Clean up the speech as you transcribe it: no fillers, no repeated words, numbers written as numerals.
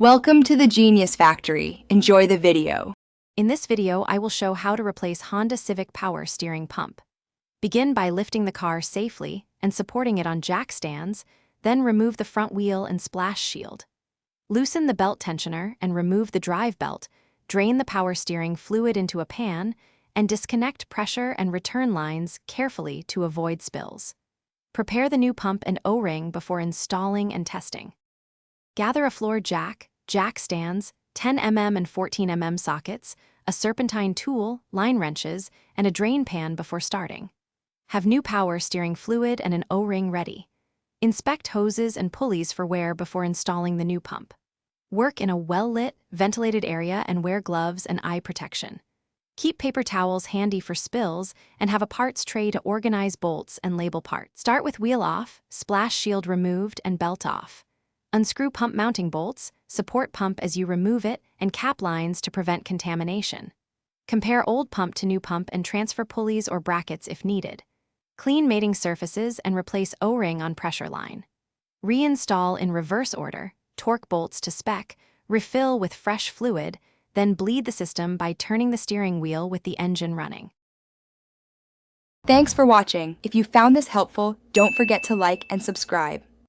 Welcome to the Genius Factory. Enjoy the video. In this video, I will show how to replace Honda Civic power steering pump. Begin by lifting the car safely and supporting it on jack stands, then remove the front wheel and splash shield. Loosen the belt tensioner and remove the drive belt, drain the power steering fluid into a pan, and disconnect pressure and return lines carefully to avoid spills. Prepare the new pump and O-ring before installing and testing. Gather a floor jack, jack stands, 10 mm and 14 mm sockets, a serpentine tool, line wrenches, and a drain pan before starting. Have new power steering fluid and an O-ring ready. Inspect hoses and pulleys for wear before installing the new pump. Work in a well-lit, ventilated area and wear gloves and eye protection. Keep paper towels handy for spills and have a parts tray to organize bolts and label parts. Start with wheel off, splash shield removed, and belt off. Unscrew pump mounting bolts, support pump as you remove it, and cap lines to prevent contamination. Compare old pump to new pump and transfer pulleys or brackets if needed. Clean mating surfaces and replace O-ring on pressure line. Reinstall in reverse order, torque bolts to spec, refill with fresh fluid, then bleed the system by turning the steering wheel with the engine running. Thanks for watching. If you found this helpful, don't forget to like and subscribe.